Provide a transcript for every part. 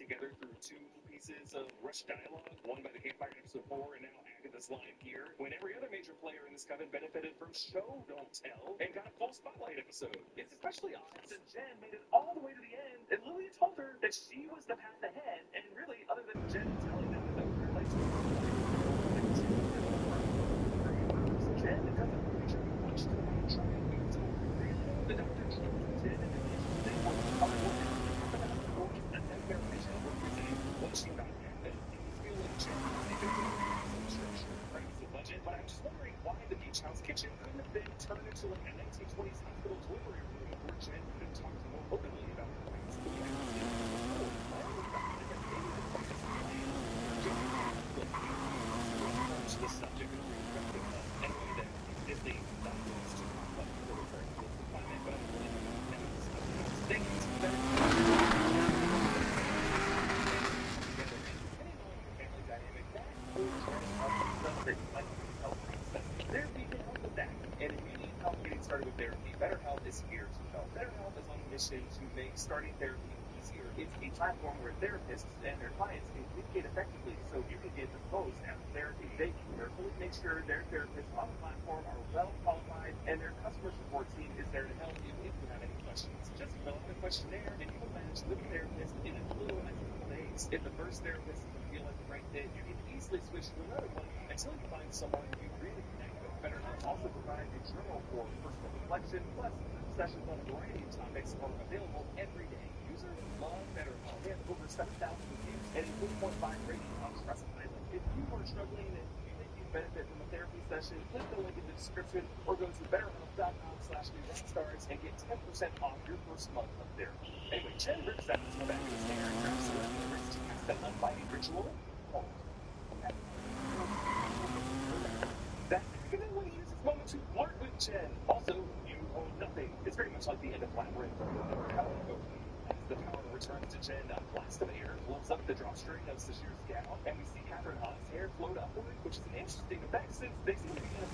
together through two pieces of rushed dialogue, one by the campfire in episode 4, and now Agatha's line here, when every other major player in this coven benefited from show don't tell and got a full spotlight episode. It's especially odd since Jen made it all the way to the end, and Lily told her that she was the path ahead, and really, other than Jen telling them that those are like Jen doesn't really show much to the main trial. The doctor trusts Jen and the they want to follow what and then their vision representing what she thought happened. Things feel like Jen was even some structure, price, a budget, but I'm just wondering why the beach house kitchen couldn't have been turned into like a 1920s hospital delivery room where Jen could have talked more openly about her rights. The subject of anyway that Disney thought was to talk about the very close to climate, but things that family dynamic that therapy can help with that. And if you need help getting started with therapy, BetterHelp is here to help. BetterHelp is on a mission to make starting therapy easier. It's a platform where therapists and their clients can communicate effectively so you can get the most out of therapy. They can carefully make sure their therapists on the platform are well qualified and their customer support team is there to help you if you have any questions. Just fill out a questionnaire and you will match with a therapist in as little as a couple days. If the first therapist doesn't feel like the right fit, you can easily switch to another one until you find someone you really connect with. BetterHelp also provides a journal for personal reflection, plus sessions on a variety of topics are available every day. Users love BetterHelp. They have over 7,000 reviews and a 4.5 rating on Trustpilot. If you are struggling and you think you benefit from a therapy session, click the link in the description or go to betterhelp.com/newrockstars and get 10% off your first month of therapy. Anyway, Jen rips out the back of his hair and grabs the lyrics to cast an unbinding ritual. That accidentally uses moment to flirt with Jen. Also, you own nothing. It's very much like the end of Labyrinth. As the power returns to Jen, a blast of air blows up the drawstring of Sashir's gown, and we see Catherine Hahn's hair float upward, which is an interesting effect since they seem to be in a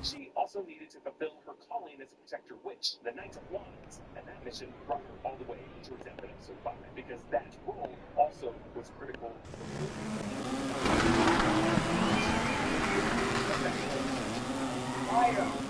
she also needed to fulfill her calling as a protector witch, the Knight of Wands, and that mission brought her all the way towards end of episode 5, because that role also was critical. Fire!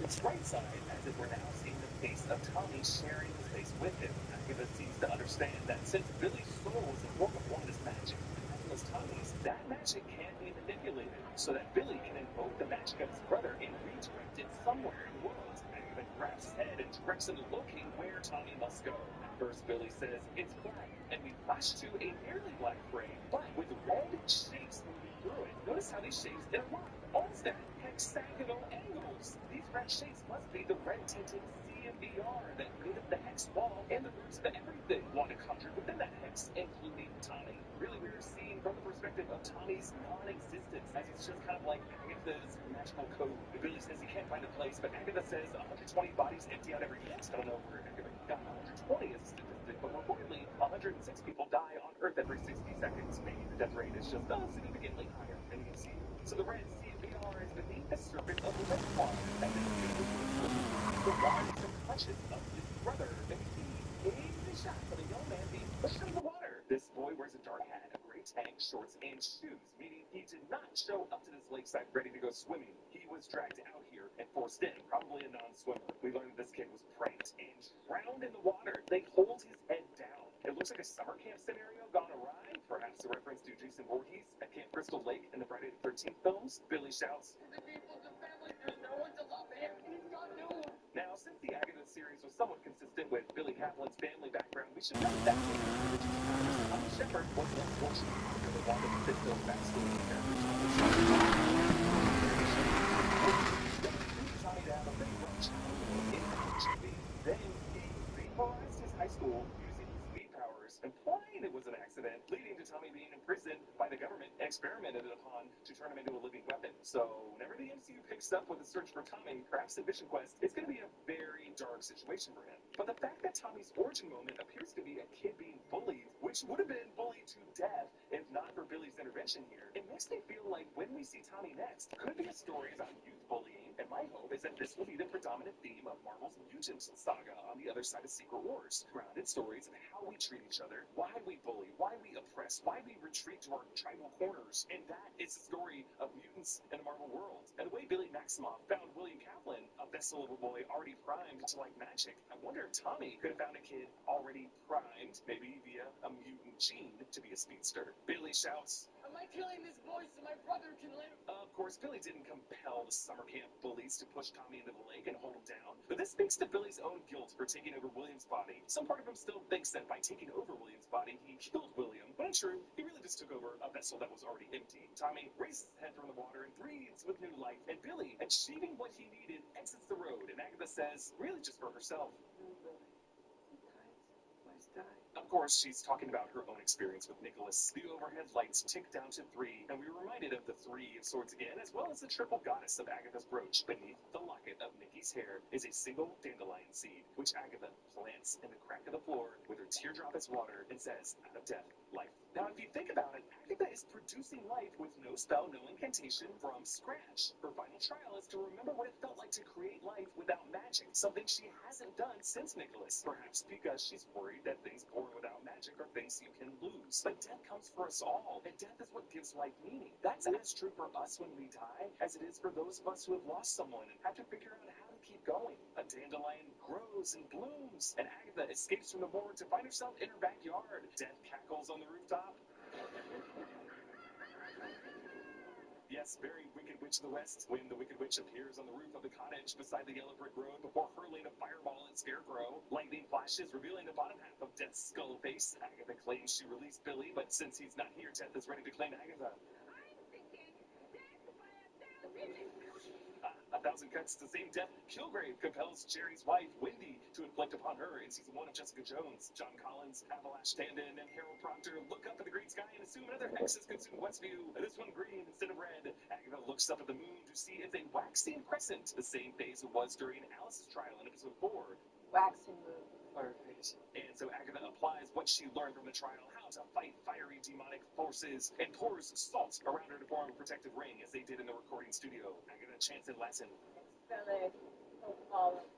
its right side, as if we're now seeing the face of Tommy sharing space with him. Akiva seems to understand that since Billy's soul is a form of Wanda's magic, as well as Tommy's, that magic can be manipulated so that Billy can invoke the magic of his brother and redirect it somewhere in the world. Agatha grabs his head and directs him to locate where Tommy must go. At first, Billy says it's black, and we flash to a nearly black frame, but with red shapes moving through it. Notice how these shapes interlock, almost at hexagonal angles. These red shapes must be the red-tinted CMVR that made up the hex wall and the roots of everything want to conjure within that hex, including Tommy. Really weird scene from the perspective of Tommy's non-existence, as it's just kind of like Agatha's magical code. Billy says he can't find a place, but Agatha says 120 bodies empty out every minute. I don't know where Agatha got 120 as a statistic, but reportedly 106 people die on Earth every 60 seconds. Maybe the death rate is just significantly higher than you can see. So the red CVR is beneath the surface of the red water, and the water is unconscious of his brother, and we see a shot of a young man being pushed into the water. This boy wears a dark hat, a gray tank, shorts, and shoes, meaning he did not show up to this lakeside ready to go swimming. He was dragged out here and forced in, probably a non-swimmer. We learned that this kid was pranked and drowned in the water. They hold his head down. It looks like a summer camp scenario gone awry, perhaps a reference to Jason Voorhees at Camp Crystal Lake in the Friday the 13th films. Billy shouts, "To the people, the family, there's no one to love him. He's got no one." Now, since the Agatha series was somewhat consistent with Billy Kaplan's family background, we should note that Tommy Shepard was unfortunate for the one of the film backstory characters. Tommy to have a pretty rough childhood in HB. Then he vaporized his high school using his speed powers, implying it was an accident, leading to Tommy being imprisoned by the government and experimented upon to turn him into a living weapon. So whenever the MCU picks up with a search for Tommy, perhaps at Vision Quest, it's going to be a very dark situation for him. But the fact that Tommy's origin moment appears to be a kid being bullied, which would have been bullied to death if not for Billy's intervention here, it makes me feel like when we see Tommy next, could be a story about youth bullying, and my hope is that this will be the predominant theme of Marvel's mutant saga on the other side of Secret Wars. Grounded stories of how we treat each other, why we bully, why we oppress, why we retreat to our tribal corners, and that is the story of mutants in the Marvel world. And the way Billy Maximoff found William Kaplan, a vessel of a boy already primed to like magic, I wonder if Tommy could have found a kid already primed, maybe via a mutant gene, to be a speedster. Billy shouts, "Am I killing this boy so my brother can live?" Of course, Billy didn't compel the summer camp bullies to push Tommy into the lake and hold him down, but this speaks to Billy's own guilt for taking over William's body. Some part of him still thinks that by taking over William's body, he killed William, but in truth, he really just took over a vessel that was already empty. Tommy raises his head from the water and breathes with new life, and Billy, achieving what he needed, exits the road, and Agatha says, really just for herself, of course, she's talking about her own experience with Nicholas. The overhead lights tick down to 3, and we were reminded of the 3 of Swords again, as well as the triple goddess of Agatha's brooch. Beneath the locket of Nikki's hair is a single dandelion seed, which Agatha plants in the crack of the floor with her teardrop as water and says, out of death, life. Now, if you think about it, Agatha is producing life with no spell, no incantation, from scratch. Her final trial is to remember what it felt like to create life without magic, something she hasn't done since Nicholas. Perhaps because she's worried that things born without magic are things you can lose. But death comes for us all, and death is what gives life meaning. That's as true for us when we die as it is for those of us who have lost someone and have to figure out how to keep going. A dandelion grows and blooms, and Agatha escapes from the morgue to find herself in her backyard. Death cackles on the rooftop. Yes, very Wicked Witch of the West, when the Wicked Witch appears on the roof of the cottage beside the yellow brick road before hurling a fireball at Scarecrow. Lightning flashes, revealing the bottom half of Death's skull face. Agatha claims she released Billy, but since he's not here, Death is ready to claim Agatha. A thousand cuts to same Death. Kilgrave compels Jerry's wife, Wendy, to inflict upon her in season 1 of Jessica Jones. John Collins, Avalash Tandon, and Harold Proctor look up at the green sky and assume another hex has consumed Westview. This one green instead of red. Agatha looks up at the moon to see it's a waxing crescent, the same phase it was during Alice's trial in episode 4. Waxing moon. And so Agatha applies what she learned from the trial, how to fight fiery demonic forces, and pours salt around her to form a protective ring, as they did in the recording studio. Agatha chants in Latin,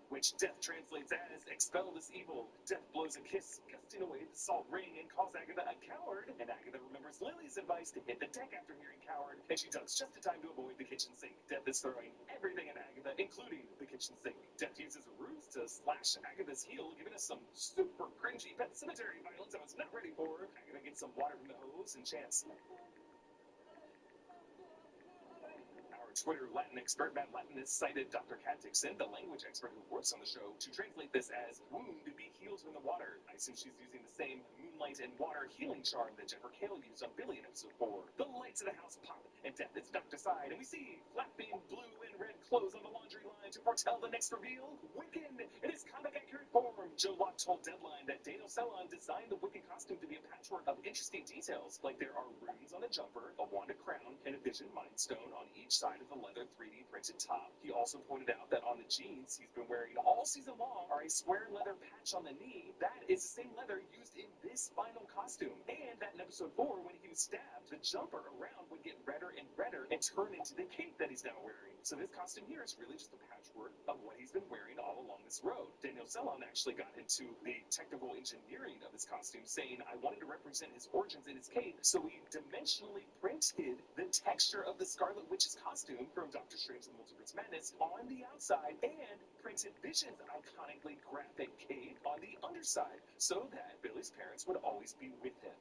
which Death translates as, expel this evil. Death blows a kiss, gusting away the salt ring, and calls Agatha a coward. And Agatha remembers Lily's advice to hit the deck after hearing coward, and she ducks just in time to avoid the kitchen sink. Death is throwing everything at Agatha, including the kitchen sink. Death uses a ruse to slash Agatha's heel, giving us some super cringy Pet Cemetery violence I was not ready for. Agatha gets some water from the hose and chants, our Twitter Latin expert Matt Latin has cited Dr. Kat Dixon, the language expert who works on the show, to translate this as wound to be healed from the water. I assume she's using the same moonlight and water healing charm that Jennifer Kale used on Billy in episode 4. The lights of the house pop, and death is knocked aside, and we see flapping blue and red clothes on the laundry line to foretell the next reveal. Wiccan in his comic-accurate form. Joe Locke told Deadline that Daniel Cellon designed the Wiccan costume to be a patchwork of interesting details, like there are runes on the jumper, a wand crown, and a vision mind stone on each side of the leather 3D printed top. He also pointed out that on the jeans he's been wearing all season long are a square leather patch on the knee. That is the same leather used in this final costume. And that in episode 4, when he was stabbed, the jumper around would get redder and redder and turn into the cape that he's now wearing. So this costume here is really just a patchwork of what he's been wearing all along this road. Daniel Cellon actually got into the technical engineering of his costume, saying, I wanted to represent his origins in his cape, so we dimensionally printed the texture of the Scarlet Witch's costume from Doctor Strange and the Multiverse Madness on the outside, and printed Vision's iconically graphic cape on the underside, so that Billy's parents would always be with him.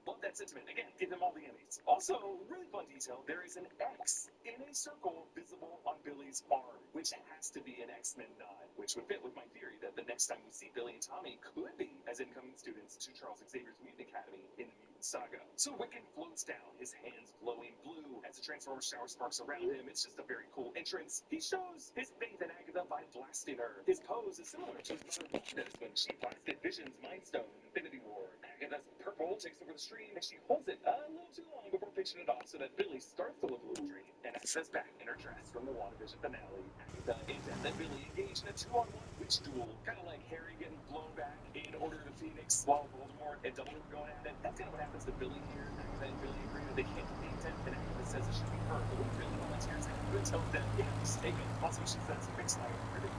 Love that sentiment. Again, give them all the Emmys. Also, really fun detail, there is an X in a circle visible on Billy's arm, which has to be an X-Men nod, which would fit with my theory that the next time we see Billy and Tommy could be as incoming students to Charles Xavier's Mutant Academy in the Mutant Saga. So Wiccan floats down, his hands glowing blue as the Transformer shower sparks around him. It's just a very cool entrance. He shows his faith in Agatha by blasting her. His pose is similar to his mother Wanda's when she blasted Vision's Mind Stone in Infinity War. Agatha's purple takes over the stream, and she holds it a little too long before pitching it off so that Billy starts to look a little dreamy. And Agatha's back in her dress from the WandaVision finale. Agatha and Death and Billy engage in a 2-on-1 witch duel, kind of like Harry getting blown back in Order of the Phoenix while Voldemort and Dumbledore going at it. That's kind of what happens to Billy here. Agatha and Billy agree that they can't defeat Death, and Agatha says it should be her, but when Billy volunteers, Agatha tells Death, yeah, just take it. Also, she says, fix my order.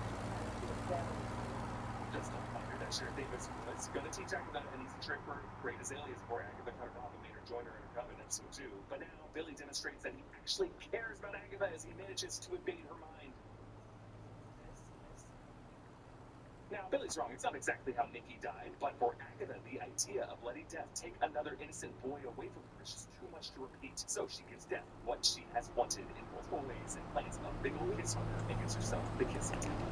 Just don't find her that Sheriff Davis was gonna teach Agatha an easy trick for Great Azaleas before Agatha cut her off and made her join her in her coven in episode 2. But now Billy demonstrates that he actually cares about Agatha as he manages to invade her mind. Now, Billy's wrong. It's not exactly how Nikki died, but for Agatha, the idea of letting Death take another innocent boy away from her is just too much to repeat. So she gives Death what she has wanted in multiple ways and plans a big old kiss on her and gives herself the kiss of death.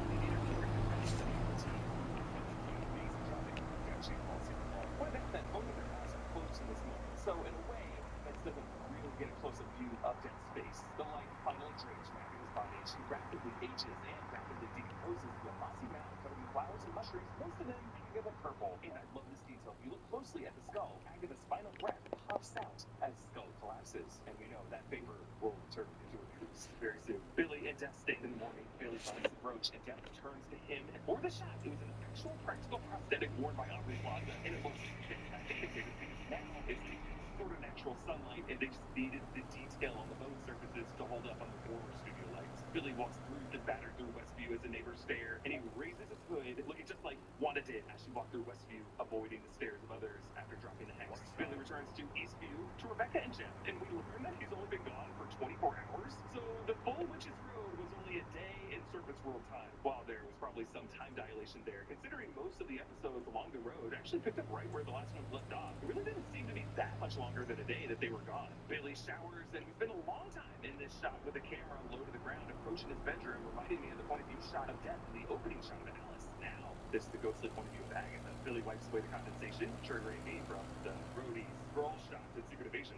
So in a way, that doesn't really get a close-up view of Death's face. The light finally drapes around his body. She rapidly ages and rapidly decomposes into a mossy mound covered in flowers and mushrooms, most of them Agatha purple. And I love this detail. If you look closely at the skull, Agatha's final breath puffs out as the skull collapses. And we know that vapor will turn into a goose very soon. Billy and Death stay in the morning. Billy finds the brooch and Death turns to him. And for the shot, it was an actual practical prosthetic worn by Aubrey Plaza. And it looks fantastic. Now it's the sort of natural sunlight, and they just needed the detail on the bone surfaces to hold up on the former studio lights. Billy walks through the battered through Westview as the neighbors stare, and he raises his hood, looking just like Wanda did as she walked through Westview, avoiding the stares of others after dropping the hex. Billy returns to Eastview to Rebecca and Jeff, and we learn that he's only been gone for 24 hours, so the full Witch's Road was only a day in Surface World time. While there was probably some time dilation there, considering most of the episodes along the road actually picked up right where the last ones left off. It really didn't seem to be that much longer than a day that they were gone. Billy showers, and we spend a long time in this shot with the camera low to the ground, approaching his bedroom, reminding me of the point of view shot of Death in the opening shot of Alice. Now, this is the ghostly point of view of Agatha. Billy wipes away the condensation, triggering me from the roadie's scroll shot to Secret Invasion.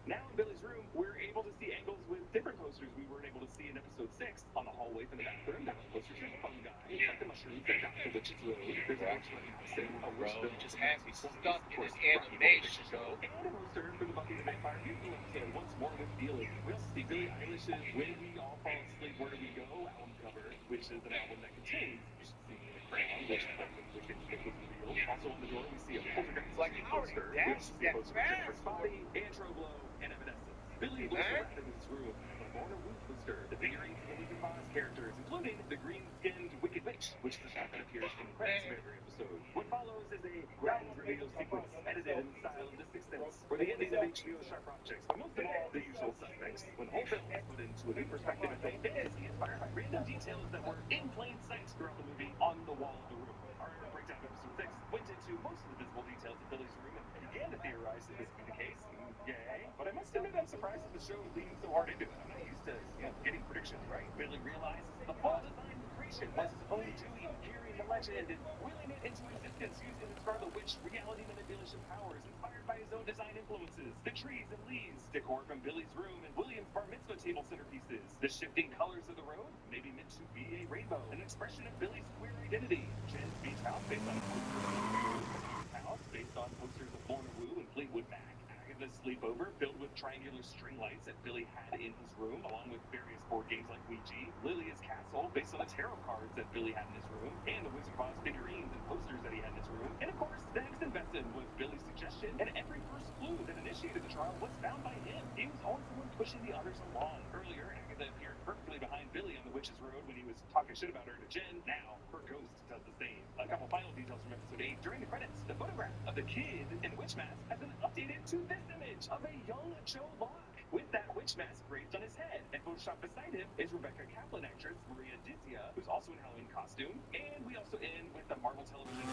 Now in Billy's room, we're able to see angles with different posters we weren't able to see in episode 6. On the hallway from the bathroom, there are posters of fungi, like the mushrooms that got the Witch's Road. There's a poster of Madison, a witch Bro, just just has happy stuck stuck in in an animation show. and a poster for the Buffy the Vampire Mutant episode, Once More with Feeling. We also see Billie Eilish's When We All Fall Asleep, Where Do We Go album cover, which is an album that contains You Should See Me in the Crown, which is when the Wicked Nick was revealed. Also on the door, we see a Poltergeist poster, which is a poster of Jennifer's body, and Troblo, and Evanescence. Billy looks around in his room, and a Lorna Wood poster, the figurines of the Wizard of Oz characters, including the green-skinned Wicked Witch, which is a shot that appears in the credits of every episode. What follows is a grand reveal sequence, edited in the style of The Sixth Sense, or the ending of HBO Sharp Objects, but most of all, The Usual Suspects. When the whole film is put into a new perspective and fantasy inspired by random details that were in plain sight throughout the movie on the wall of the room. Our breakdown of episode 6 went into most of the visible details of Billy's room and began to theorize that this would be the case. Yay. But I must admit I'm surprised that the show leaned so hard into it. I'm not used to, getting predictions right. Billy realizes the full design creation was his own doing, carrying the legend and willing it into existence using the Scarlet Witch reality manipulation powers inspired by his own design influences. The trees and leaves, decor from Billy's room and William's bar mitzvah table centerpieces. The shifting colors of the road, maybe meant to be a rainbow, an expression of Billy's queer identity. Jen's beach house based on house based on posters of Lorna Wu and Fleetwood Mac. Agatha's sleepover filled with triangular string lights that Billy had in his room, along with various board games like Ouija. Lilia's castle based on the tarot cards that Billy had in his room, and the Wizard of Oz figurines and posters that he had in his room. And of course, the next invested was Billy's suggestion, and every first clue that initiated the trial was found by him. He was always the one pushing the others along. Earlier, Agatha appeared perfectly behind Billy on the Witch's Road when he was talking shit about her to Jen. Now, her ghost does the same. A couple final details from episode 8. During the credits, the photograph of the kid in the witch mask has been updated to this image of a young Joe Locke with that witch mask raised on his head. And photoshopped beside him is Rebecca Kaplan actress Maria Dizia, who's also in Halloween costume. And we also end with the Marvel television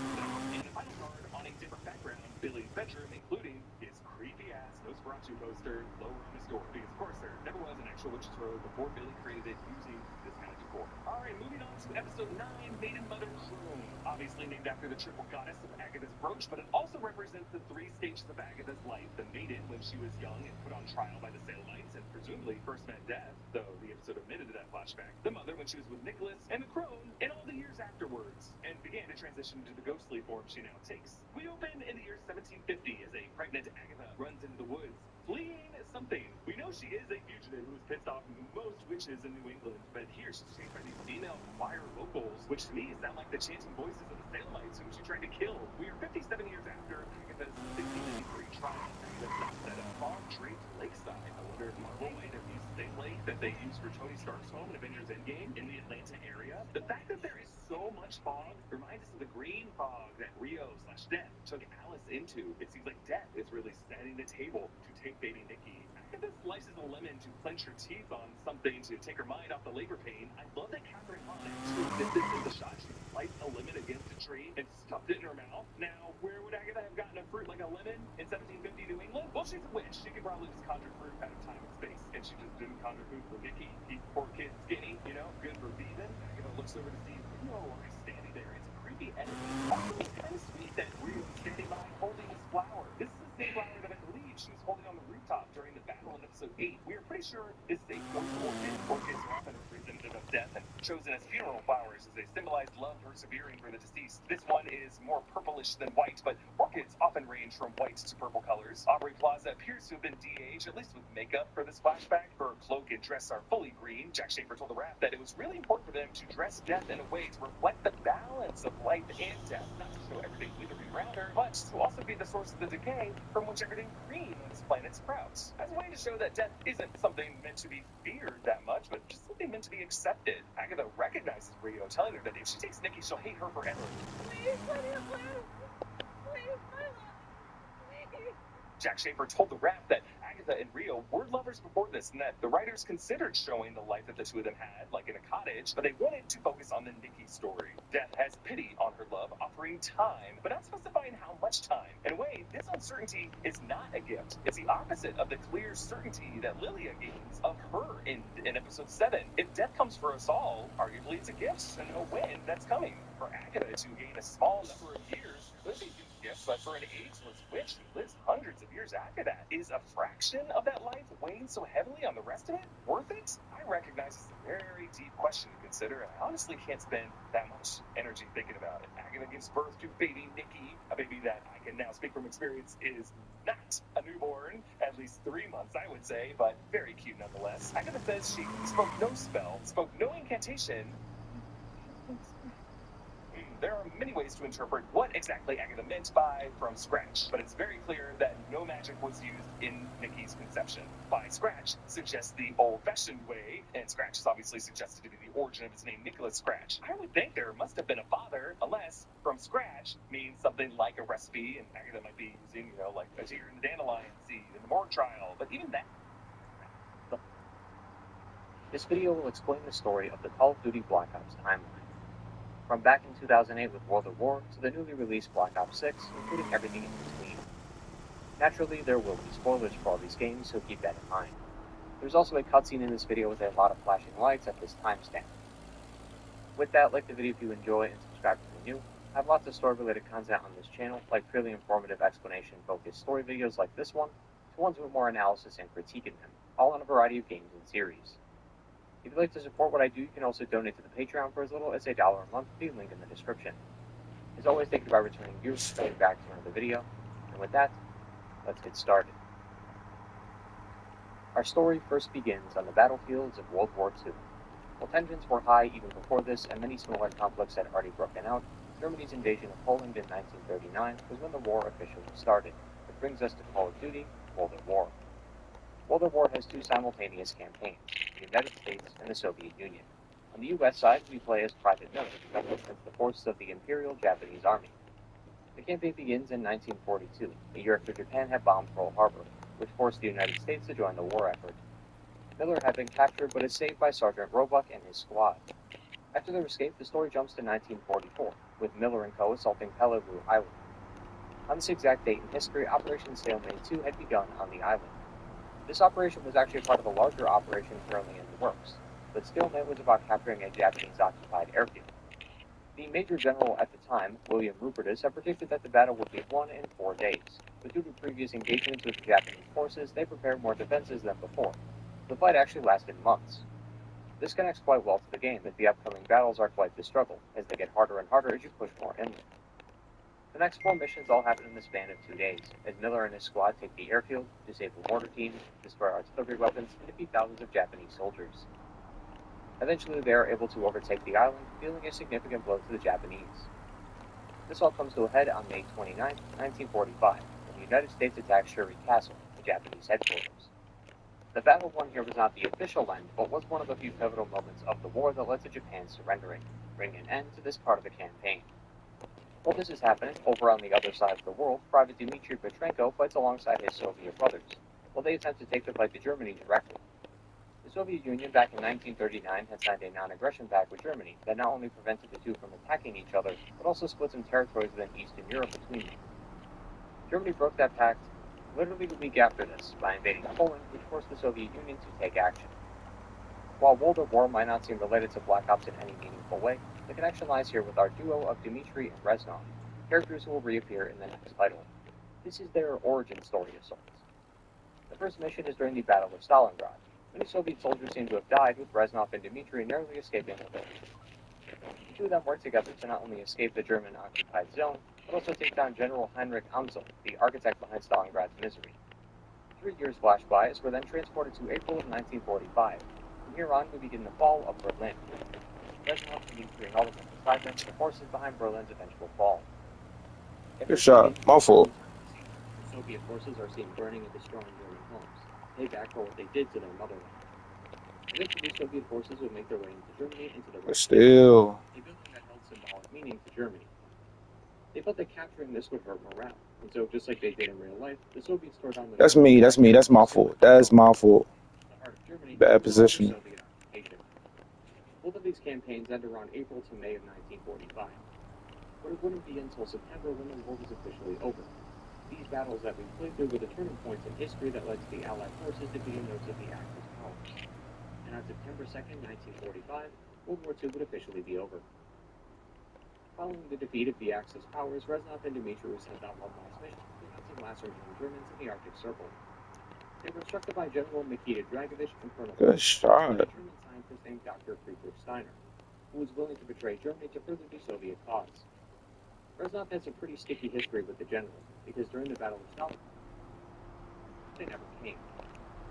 and the final card on a different background, Billy's bedroom, including his creepy-ass Nosferatu poster lower on his door. Because, of course, there never was an actual Witch's Road before Billy created it using this kind of decor. Alright, moving on to episode 9, Maiden Mother Crone. Obviously named after the triple goddess of Agatha's brooch, but it also represents the 3 stages of Agatha's life. The maiden, when she was young and put on trial by the Saillites, and presumably first met death, though the episode omitted that flashback. The mother, when she was with Nicholas, and the crone, in all the years afterwards, and began to transition to the ghostly form she now takes. We open in the year 1750 as a pregnant Agatha runs into the woods, fleeing something. We know she is a fugitive who's pissed off most witches in New England, but here she's chased by these female choir vocals, which to me sound like the chanting voices of the Saillites whom she tried to kill. We are 57 years after Agatha's 1693 trial. Agatha's now set at fog-draped lakeside. I wonder if Marvel might have used the same lake that they used for Tony Stark's home in Avengers Endgame in the Atlanta area. The fact that there is so much fog reminds us of the green fog that Rio/Death took Alice into. It seems like Death is really setting the table to take baby Nikki. Agatha slices a lemon to clench her teeth on something to take her mind off the labor pain. I love that Catherine Hahn actually did this in the shot. She sliced a lemon against a tree and stuffed it in her mouth. Now, where would Agatha have gotten a fruit like a lemon in 1750 New England? Well, she's a witch. She could probably just conjure fruit out of time and space. And she just didn't conjure food for Nikki. Keep poor kid skinny, good for vegan. Agatha looks over to see Rio standing there. It's a creepy edit. Also, it's kind of sweet that Rio's standing by holding this flower. This is the same flower that I believe she was holding on the rooftop during the battle in episode 8. We are pretty sure this is a ghost orchid. Orchids are often representative of death and chosen as funeral flowers as they symbolize love persevering for the deceased. This one is more purplish than white, but orchids often range from white to purple colors. Aubrey Plaza appears to have been de-aged, at least with makeup, for this flashback. Her cloak and dress are fully green. Jack Schaefer told the Wrap that it was really important for them to dress death in a way to reflect the balance of life and death, not to show everything withering around her, but to also be the source of the decay from which everything green on this planet sprouts. As a way to show that death isn't something meant to be feared that much, but just something meant to be accepted. Agatha recognizes Rio, telling her that if she takes Nikki, she'll hate her forever. Please let me live. Please, my love. Please. Jack Schaefer told the Wrap that Agatha and Rio were lovers before this, and that the writers considered showing the life that the two of them had, like in a cottage, but they wanted to focus on the Nikki story. Death has pity on her love, offering time, but not specifying how much time. In a way, this uncertainty is not a gift. It's the opposite of the clear certainty that Lilia gains of her in episode 7. If death comes for us all, arguably it's a gift, and know when that's coming. For Agatha to gain a small number of years could be a gift, but for an ageless witch who lives hundreds of years after that, is a fraction of that life weighing so heavily on the rest of it worth it? I recognize it's a very deep question to consider, and I honestly can't spend that much energy thinking about it. Agatha gives birth to baby Nikki, a baby that I can now speak from experience is not a newborn, at least 3 months I would say, but very cute nonetheless. Agatha says she spoke no spell, spoke no incantation. There are many ways to interpret what exactly Agatha meant by from scratch, but it's very clear that no magic was used in Nikki's conception. By scratch suggests the old-fashioned way, and scratch is obviously suggested to be the origin of its name, Nicholas Scratch. I would think there must have been a father, unless from scratch means something like a recipe, and Agatha might be using, like a deer in the dandelion seed in the morgue trial, but even that. This video will explain the story of the Call of Duty Black Ops timeline, from back in 2008 with World at War to the newly released Black Ops 6, including everything in between. Naturally, there will be spoilers for all these games, so keep that in mind. There's also a cutscene in this video with a lot of flashing lights at this timestamp. With that, like the video if you enjoy and subscribe if you're new. I have lots of story-related content on this channel, like purely informative explanation-focused story videos like this one, to ones with more analysis and critique in them, all on a variety of games and series. If you'd like to support what I do, you can also donate to the Patreon for as little as $1 a month, the link in the description. As always, thank you by returning viewers for coming back to another video, and with that, let's get started. Our story first begins on the battlefields of World War II. While tensions were high even before this, and many smaller conflicts had already broken out, Germany's invasion of Poland in 1939 was when the war officially started, which brings us to Call of Duty: World at War. World at War has two simultaneous campaigns, the United States and the Soviet Union. On the US side, we play as Private Miller, against the forces of the Imperial Japanese Army. The campaign begins in 1942, a year after Japan had bombed Pearl Harbor, which forced the United States to join the war effort. Miller had been captured but is saved by Sergeant Roebuck and his squad. After their escape, the story jumps to 1944, with Miller and co. assaulting Peleliu Island. On this exact date in history, Operation Stalemate 2 had begun on the island. This operation was actually part of a larger operation currently in the works, but Stalemate was about capturing a Japanese-occupied airfield. The Major General at the time, William Rupertus, had predicted that the battle would be won in 4 days, but due to previous engagements with the Japanese forces, they prepared more defenses than before. The fight actually lasted months. This connects quite well to the game, as the upcoming battles are quite the struggle, as they get harder and harder as you push more inland. The next 4 missions all happen in the span of 2 days, as Miller and his squad take the airfield, disable mortar teams, destroy artillery weapons, and defeat thousands of Japanese soldiers. Eventually, they are able to overtake the island, dealing a significant blow to the Japanese. This all comes to a head on May 29, 1945, when the United States attacks Shuri Castle, the Japanese headquarters. The battle won here was not the official end, but was one of the few pivotal moments of the war that led to Japan surrendering, bringing an end to this part of the campaign. While this is happening, over on the other side of the world, Private Dmitry Petrenko fights alongside his Soviet brothers, while they attempt to take the fight to Germany directly. The Soviet Union back in 1939 had signed a non-aggression pact with Germany that not only prevented the two from attacking each other, but also split some territories within Eastern Europe between them. Germany broke that pact literally the week after this, by invading Poland, which forced the Soviet Union to take action. While World at War might not seem related to Black Ops in any meaningful way, the connection lies here with our duo of Dmitry and Reznov, characters who will reappear in the next title. This is their origin story of sorts. The first mission is during the Battle of Stalingrad. Many Soviet soldiers seem to have died, with Reznov and Dmitry narrowly escaping the village. The two of them work together to not only escape the German-occupied zone, but also take down General Heinrich Amsel, the architect behind Stalingrad's misery. 3 years flash by as we're then transported to April of 1945. From here on, we begin the fall of Berlin. Reznov and Dmitry and all of them beside them, the forces behind Berlin's eventual fall. Good shot. My fault. The Soviet forces are seen burning and destroying German homes, payback for what they did to their motherland. Eventually, Soviet forces would make their way into Germany, into the But still. a building that held symbolic meaning to Germany. They felt that capturing this would hurt morale, and so just like they did in real life, the Soviets tore down the That's me. That's my fault. That's my fault. the heart of Germany, Bad position. Soviet occupation. Both of these campaigns end around April to May of 1945. But it wouldn't be until September when the war was officially over. These battles that we played through were the turning points in history that led to the Allied forces defeating those of the Axis powers. And on September 2nd, 1945, World War II would officially be over. Following the defeat of the Axis powers, Reznov and Dmitry were sent on one last mission to prevent some last-remaining Germans in the Arctic Circle. They were instructed by General Nikita Dragovich and Colonel Good shot. a German scientist named Dr. Friedrich Steiner, who was willing to betray Germany to further the Soviet cause. Reznov has a pretty sticky history with the general, because during the Battle of Stalingrad, they never came.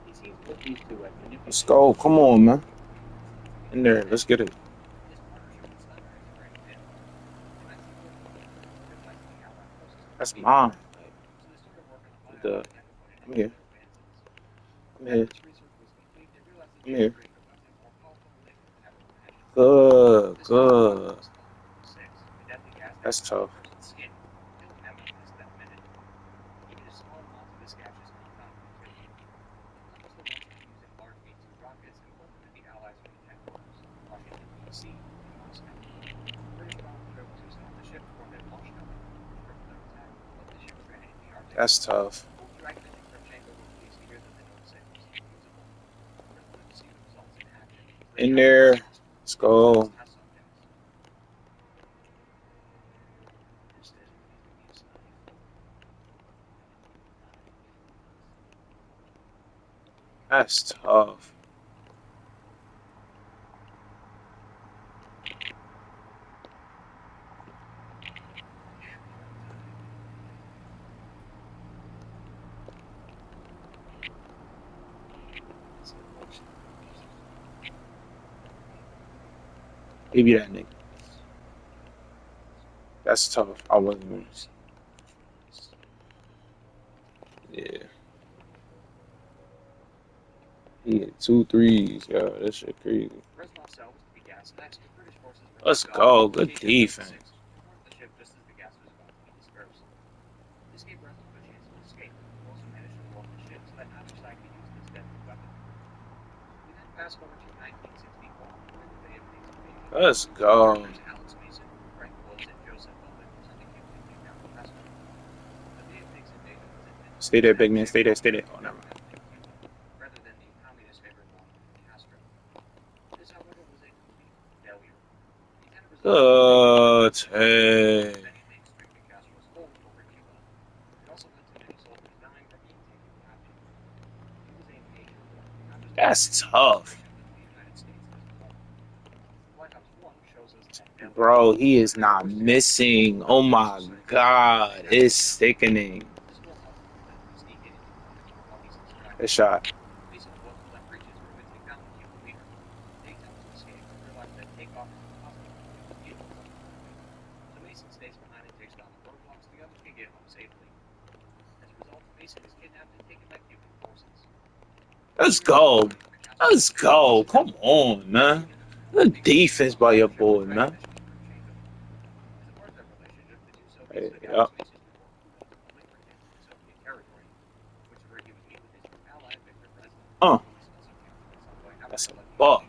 He seems to have these two as manipulated. Let's go. Come on, man. In there. Let's get it. His partnership with Steiner is a great fit. In 1944, they fight the Allied forces. That's mine. So they started working on bio and I'm here. advances. I'm here. This research was complete, they realized that I'm here. generating a weapon more powerful than they could have ever imagined. Good. This Good. was the deadly gas That's that tough. burns the skin, killing them in less than a minute. Even a small amount of this gas is confounding too. Numbers were once used in large B-2 rockets and pulled into the Allies' main headquarters, Washington, D.C., and Moscow. British bombers were able to stop the ship before they launched them, which broke their attack, but the ships ran into the Arctic. That's tough. Both In there. Let's go. That's tough. Give you that nigga. That's tough. I wasn't even. Yeah. He hit 2 threes. Yo, that shit crazy. Let's go. Good defense. Let's go. Stay there, big man. Stay there. Stay there. Oh, never mind. Good take. That's tough. Bro, he is not missing. Oh my god. It's sickening. Good shot. Let's go. Let's go. Come on, man. Good defense by your boy, man. Hey, yeah. That's a buck.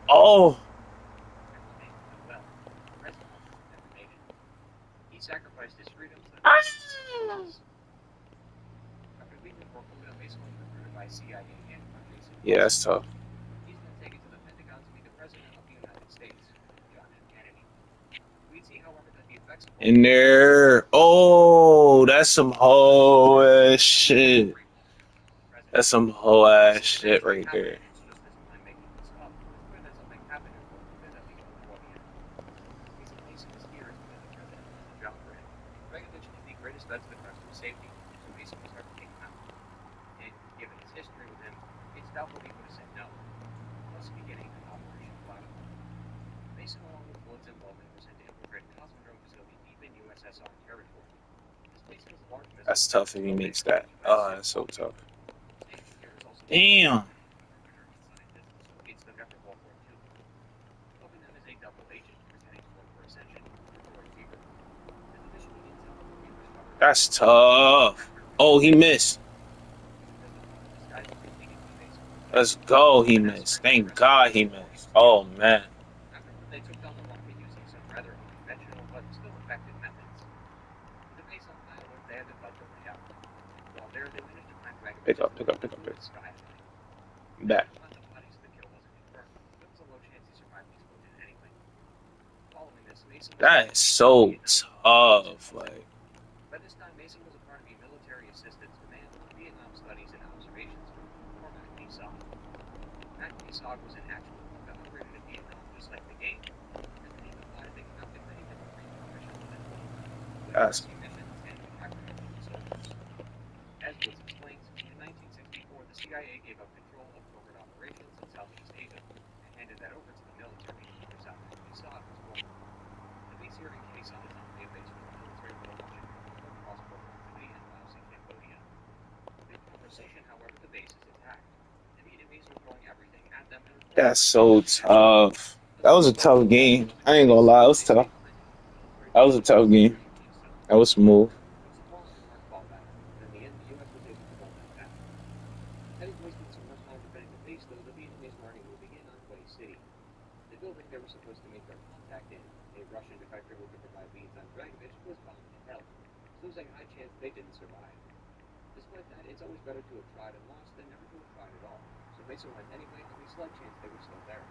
Oh. Ah. Yeah, that's tough. In there. Oh, that's some whole ass shit. That's some whole ass shit right there. That's tough if he makes that. Oh, that's so tough. Damn. That's tough. Oh, he missed. Let's go. He missed. Thank God he missed. Oh, man. Pick up, pick up, pick up, pick up. Back. That is so tough. Like, that's that's so tough. That was a tough game. I ain't gonna lie, it was tough. That was a tough game. That was smooth. so there's like a high chance they didn't survive. Despite that, it's always better to have tried and lost than never to have tried at all. So Mason went anyway, and there's a slight chance they were still there.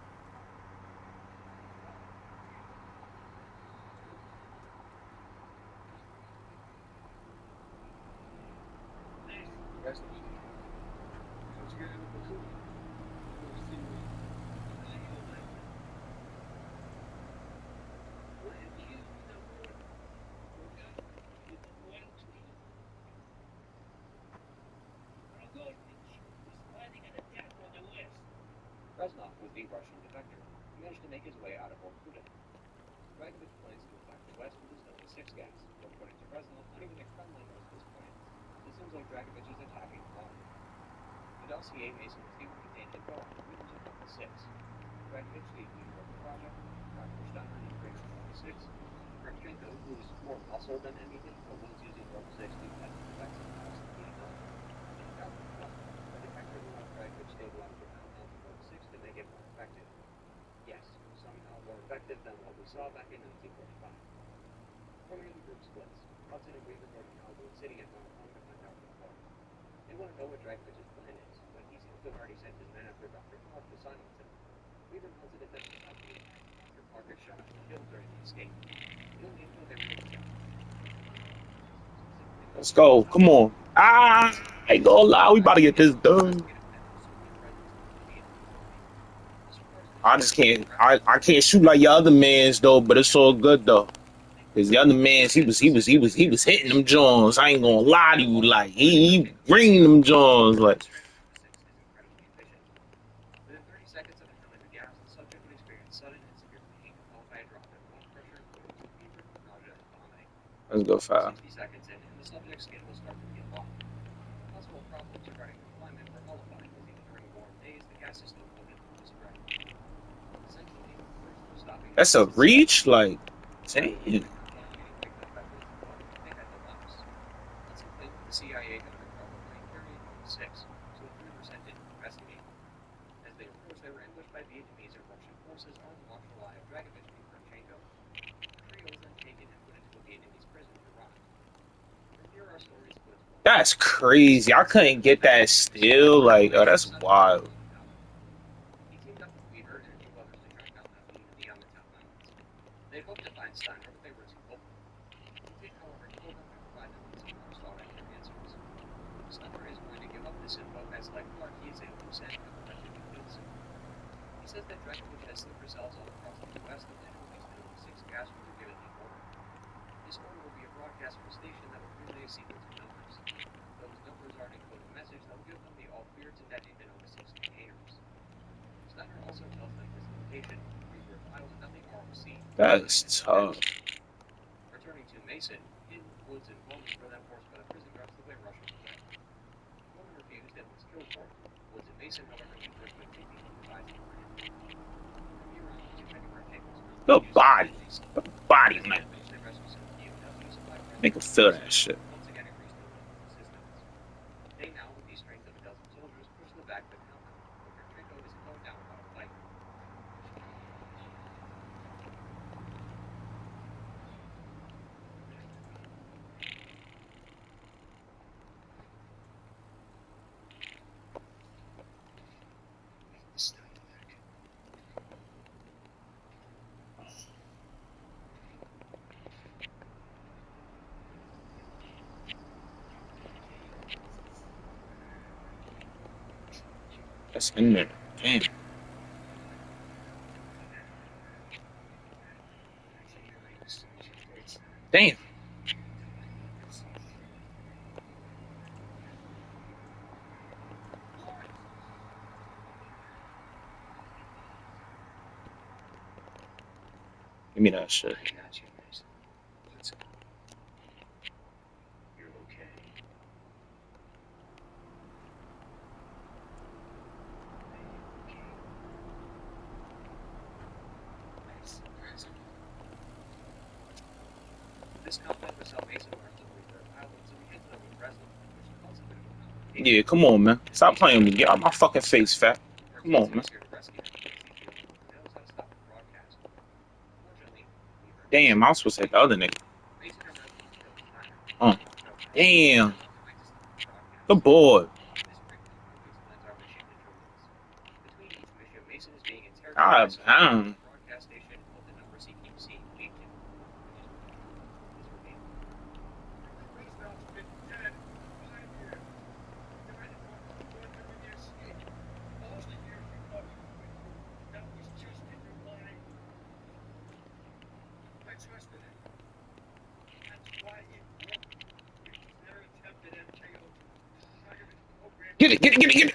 Reznov was the Russian defector. He managed to make his way out of Vorkuta. Dragovich plans to attack the west with his W6 gas, but according to Reznov, not even the Kremlin knows his plans. It seems like Dragovich is attacking alone. The dossier Mason was able to contain info on the regions of Level 6. Dragovich, the leader of the project, Dr. Steiner, the creator of Level 6, Kravchenko, who is more muscle than anything, but was using Level 6 to test the effects of the house of Vietnam, and Dr. Trump, a detector who helped Dragovich stabilize the compound of Level 6 to make it more effective. Yes, somehow more effective than what we saw back in 1945. From here, the group splits. Hudson and Weaver go to Cowboy City and Hong Kong to find out more. They want to know what Dragovich's plan is, but he seems to have already sent his men after Dr. Clark to silence him. Weaver knows that that's not the Dr. Clark is shot and killed during the escape. The only info they really got. Let's go. Come on. I ain't gonna lie. We about to get this done. I just can't. I can't shoot like your other mans though, but it's all good though. Cause the other mans, he was hitting them Jones. I ain't gonna lie to you. Like he bringing them Jones. Like Within 30 seconds of inhaling the gas, the subject would experience sudden and severe pain, followed by a drop in blood pressure, leading to fever, nausea, and vomiting. let's go foul. 60 seconds in, and the subject's skin will start to peel off. Possible problems regarding deployment were nullified, as even during warm days, the gas system wouldn't spread. Essentially, there's no stopping. That's a reach. Like damn. They had no lapse. Hudson claimed that the CIA had been probably carrying Level 6, so the 3% didn't investigate. As they approached, they were ambushed by Vietnamese and Russian forces on the watchful eye of Dragovich and Kravchenko. The trio was then taken and put into a Vietnamese prison for rot. From here, our story splits. That's crazy. I couldn't get that still. Like oh, that's wild. He teamed up with Weaver and a few others to track down that community on the Tao Mountains. They hoped to find Steiner, but they were too hopeful. He did, however, told them to provide them with some most-already answers. Steiner is going to give up this info, as like Clark, he is a loose end of the Regiment Field Center. He says that Dragovich has sleeper cells all across the U.S. that can release minimum 6 gas when they're given the order. This order will be a broadcast from a station that will relay a sequence of numbers. Those numbers are an encoded message that will give them the all-clear to detonate minimum 6 containers. Steiner also tells them his location, 3 miles nothing ROC. That's tough. Returning to Mason, in woods and Bowman were then forced by the prison guards to play Russian roulette. Bowman refused and was killed for it. Woods and Mason, however, encouraged by taking the devised plan. From here on, the 2 February tables were The body. The body, man. they rescued some POWs and black Make him feel that shit. once again increased the level of resistance. They now, with the strength of a dozen soldiers, pushed them back to the compound, but Kravchenko isn't going down without a fight. That's in there. Damn. Damn. Give me that shit. I got you, Mason. Let's go. You're okay. This compound was how Mason learned to believe their pilot, so we hit them with Reznov, which caused a bit of a complication. Yeah, come on, man. Stop playing with me. Get out my fucking face, fat. Come on, man. Damn, I was supposed to hit the other nigga. Damn. The board. Between each mission, Mason is being interrogated by God someone damn. on the broadcast station of the number CQC lead to. Get it, get it, get it, get it.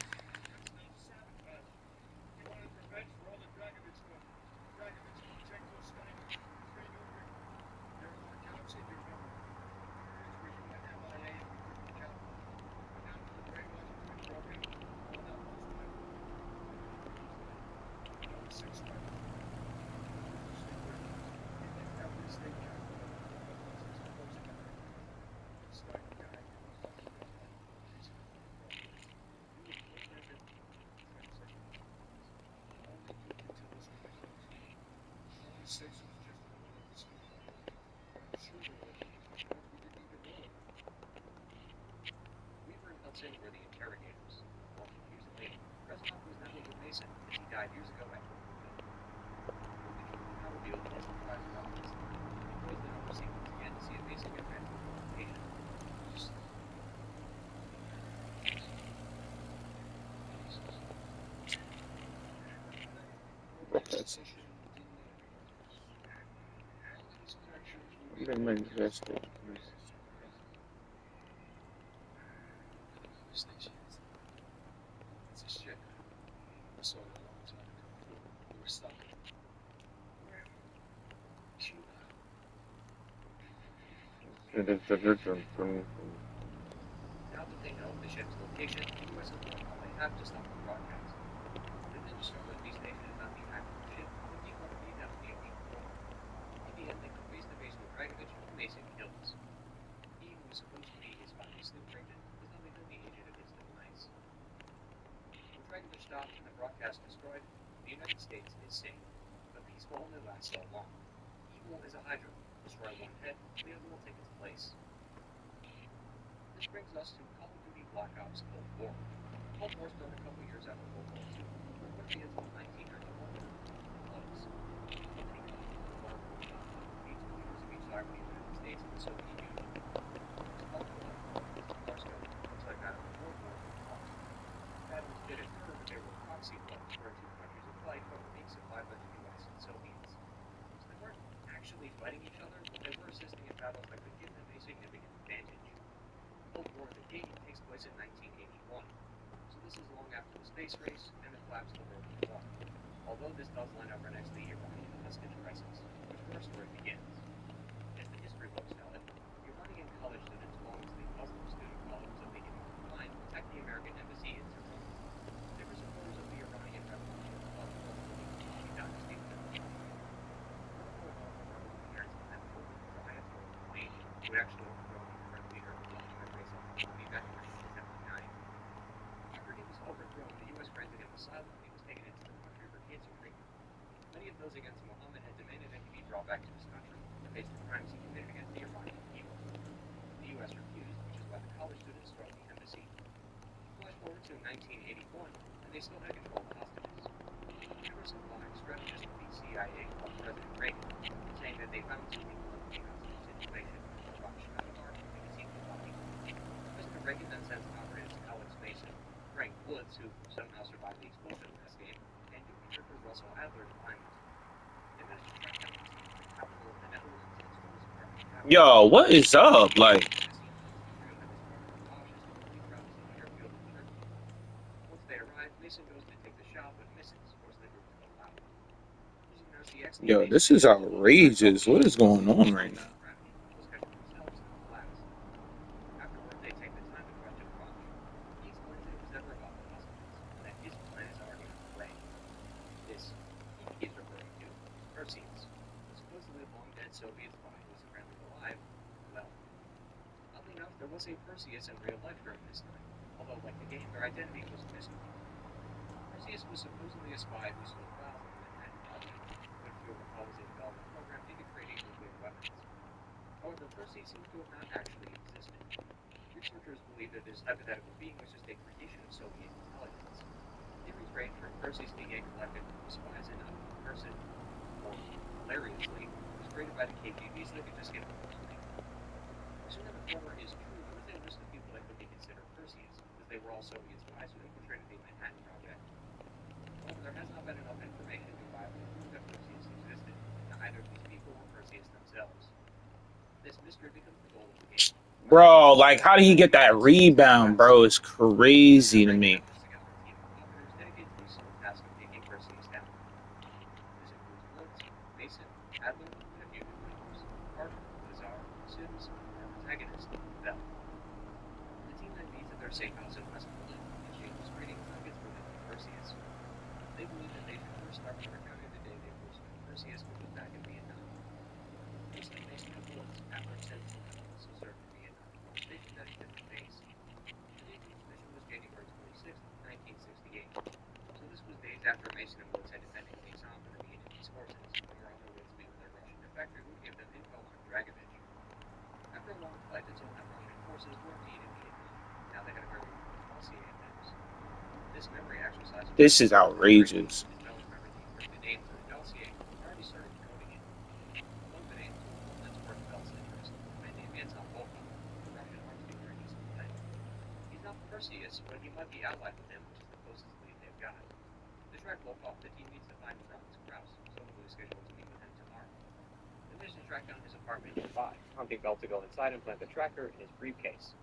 Weaver and Hudson were the interrogators. More confusingly, Reznov was never with Mason, as he died years ago after now revealed in his private documents. He closed the number sequence again to see if Mason got back to the location. Now that they know the ship's location, the U.S. has done all they have to stop the broadcast. They then discovered the station is not the actual ship, but the RV down the ocean floor. In the end, they come face to face with Dragovich, who Mason kills. He, who was supposed to be his spy's sleeper agent, has now become the agent of his demise. When Dragovich stopped and the broadcast destroyed, the United States is safe, but peaceful only lasts so long. Evil is a hydra. Destroy one head, the other will take its place. This brings us to Call of Duty Black Ops Cold War. Cold War started a couple years after World War II, but wouldn't be until 1991 that it closed. Many countries in the world were each leaders of each side of the United States and the Soviet Union. Call of Duty War scope looks like that of World War I. Battles did occur, but they were proxy wars where two countries would fight but were being supplied by the US and Soviets. So they weren't actually fighting each other, but they were assisting in battles that could give them a significant advantage. Cold War the game takes place in 1981, so this is long after the space race and the collapse of the Berlin Wall. Although this does line up right next to the Iranian hostage crisis, which is where the story begins. As the history books tell it, Iranian college students belonging to the Muslim student colleges of the Imam line attacked the American embassy in Tehran. They were supporters of the Iranian Revolution of the Khashoggi dynasty. Who would actually overthrow the current leader of the Mohammad Reza Pahlavi back in 1979. After he was overthrown, the U.S. granted him asylum and he was taken into the country for cancer treatment. Many of those against Mohammed had demanded that he be brought back to his country to face the crimes he committed against the Iranian people. The U.S. refused, which is why the college students stormed the embassy. Flash forward to 1981, and they still had control of the hostages. There were some black strategists with the CIA called President Reagan, saying that they found two people in the hostage situation. President Reagan then sends operatives to Alex Mason, Frank Woods, who somehow survived the explosion last game, and new character Russell Adler to find them. They managed to track down the capital of the Netherlands and stole his apartment. Yo, what is up? Like, Once they arrive, Mason goes to take the shot but misses, forcing the group to go out. Using an RCX, yo, this is outrageous. What is going on right now? Afterward, they take the time to question Raj. He explains that it was never about the hostages, and that his plan is already underway. This, he keeps referring to, Perseus, the supposedly long-dead Soviet spy who was apparently alive. Well, oddly enough, there was a Perseus in real life during this time, although, like the game, their identity was a mystery. Perseus was supposedly a spy who stole files on the Manhattan Project, which you'll recall was a development program aimed at creating nuclear weapons. However, Perseus seems to have not actually existed. Researchers believe that this hypothetical being was just a creation of Soviet intelligence. Theories range from Perseus being a collective group of spies and not one person, or, hilariously, was created by the KGB so they could just get a close link. Assuming the former is true, there was a list of people that could be considered Perseus, because they were all Soviet spies who infiltrated the Manhattan Project. However, there has not been enough information to viably prove that Perseus existed, and either of these people were Perseus themselves. This mystery becomes the goal of the game. Bro, like, how did he get that rebound, bro? It's crazy to me. Puts together a team of operators dedicated to the sole task of taking Perseus down. This includes Woods, Mason, Adler, and a few new members: Carter, Lazar, Sims, and our protagonist, Bell. The team then meets at their safe house in West Berlin and exchanges trading nuggets related to Perseus. They believe that they should first start by recounting the day they first met Perseus, which was back in Vietnam. Just like Mason and Woods, after extensive also served in Vietnam, stationed at a different base. The date of each mission was January 26, 1968. So this was days after Mason and Woods had defended Khe Sanh for the Vietnamese forces, and were on their way to meet with their Russian defector who would give them info on Dragovich. After a long flight, the told that Russian forces were indeed in Vietnam. Now they had a very important dossier in theirs. This memory exercise was This is outrageous. as Bell remembered the encrypted names in the dossier and already started decoding it. One of the names was one that sparked Bell's interest: a man named Anton Volkov, a Russian arms dealer in East Berlin. He's not Perseus, but he might be allied with him, which is the closest lead they've got. To track Volkov, the team needs to find Franz Krauss, supposedly scheduled to meet with him tomorrow. The mission track down his apartment nearby, prompting Bell to go inside and plant the tracker in his briefcase.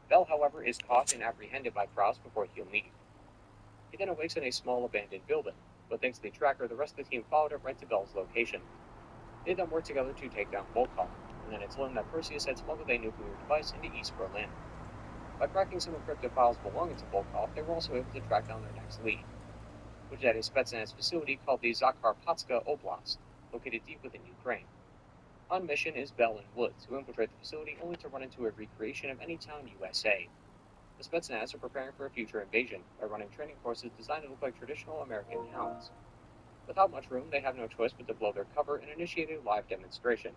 Bell, however, is caught and apprehended by Krauss before he'll leave. He then awakes in a small abandoned building, but thanks to the tracker, the rest of the team followed it right to Bell's location. They then work together to take down Volkov, and then it's learned that Perseus had smuggled a nuclear device into East Berlin. By cracking some encrypted files belonging to Volkov, they were also able to track down their next lead, which is at a Spetsnaz facility called the Zakarpatska Oblast, located deep within Ukraine. On mission is Bell and Woods, who infiltrate the facility only to run into a recreation of Anytown, USA. The Spetsnaz are preparing for a future invasion by running training courses designed to look like traditional American towns. Without much room, they have no choice but to blow their cover and initiate a live demonstration.